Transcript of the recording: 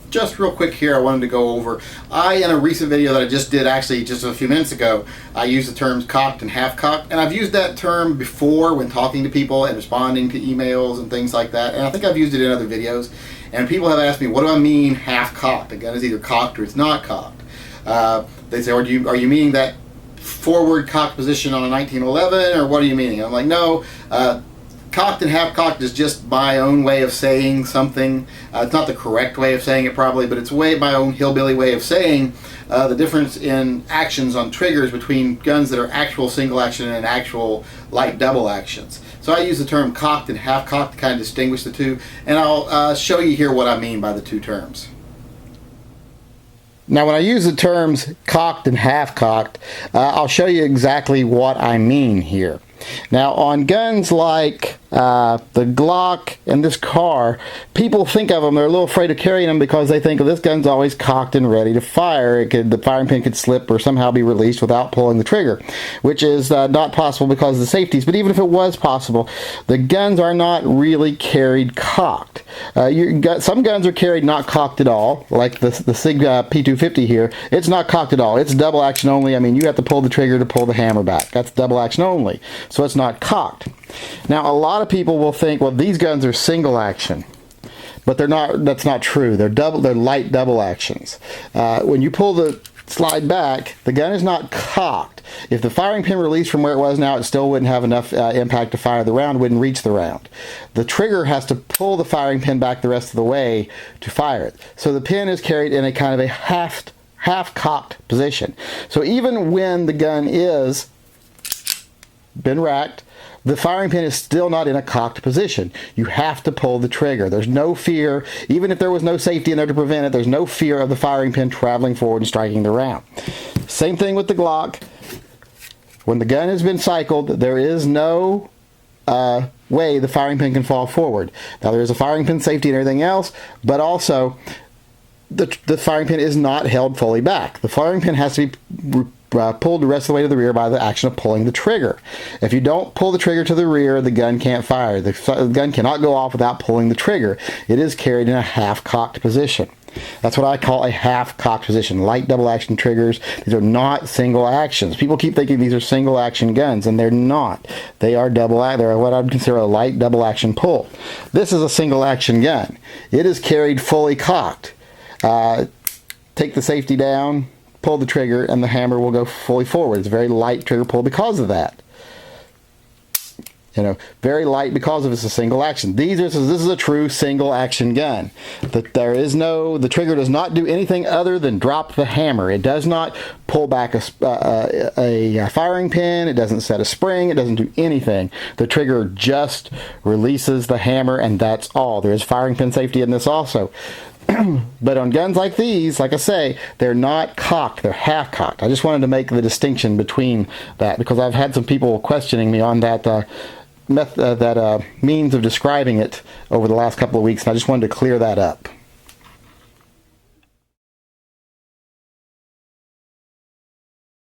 just real quick here, I wanted to go over, in a recent video that I just did actually just a few minutes ago, I used the terms cocked and half-cocked, and I've used that term before when talking to people and responding to emails and things like that, and I think I've used it in other videos, and people have asked me, what do I mean half-cocked? A gun is either cocked or it's not cocked. They say, are you meaning that forward cocked position on a 1911, or what are you meaning? I'm like, no, cocked and half-cocked is just my own way of saying something. It's not the correct way of saying it probably, but it's my own hillbilly way of saying the difference in actions on triggers between guns that are actual single action and actual light double actions. So I use the term cocked and half-cocked to kind of distinguish the two, and I'll show you here what I mean by the two terms. Now when I use the terms cocked and half-cocked, I'll show you exactly what I mean here. Now on guns like the Glock and this car, people think of them, they're a little afraid of carrying them because they think, oh, this gun's always cocked and ready to fire. The firing pin could slip or somehow be released without pulling the trigger, which is not possible because of the safeties. But even if it was possible, the guns are not really carried cocked. Some guns are carried not cocked at all, like the SIG P250 here. It's not cocked at all. It's double action only. I mean, you have to pull the trigger to pull the hammer back. That's double action only. So it's not cocked. Now a lot of people will think, well, these guns are single action, but they're not. That's not true. They're light double actions. When you pull the slide back, the gun is not cocked. If the firing pin released from where it was now, it still wouldn't have enough impact to fire the round, wouldn't reach the round. The trigger has to pull the firing pin back the rest of the way to fire it. So the pin is carried in a kind of a half-cocked position. So even when the gun is been racked, the firing pin is still not in a cocked position. You have to pull the trigger. There's no fear, even if there was no safety in there to prevent it, there's no fear of the firing pin traveling forward and striking the round. Same thing with the Glock. When the gun has been cycled, there is no way the firing pin can fall forward. Now there is a firing pin safety and everything else, but also the firing pin is not held fully back. The firing pin has to be pulled the rest of the way to the rear by the action of pulling the trigger. If you don't pull the trigger to the rear, the gun can't fire. The gun cannot go off without pulling the trigger. It is carried in a half-cocked position. That's what I call a half-cocked position. Light double action triggers. These are not single actions. People keep thinking these are single action guns, and they're not. They are they're what I would consider a light double action pull. This is a single action gun. It is carried fully cocked. Take the safety down, pull the trigger, and the hammer will go fully forward. It's a very light trigger pull because of that. You know, very light because of it's a single action. This is a true single action gun. The trigger does not do anything other than drop the hammer. It does not pull back a firing pin. It doesn't set a spring. It doesn't do anything. The trigger just releases the hammer, and that's all. There is firing pin safety in this also. But on guns like these, like I say, they're not cocked, they're half-cocked. I just wanted to make the distinction between that because I've had some people questioning me on that means of describing it over the last couple of weeks, and I just wanted to clear that up.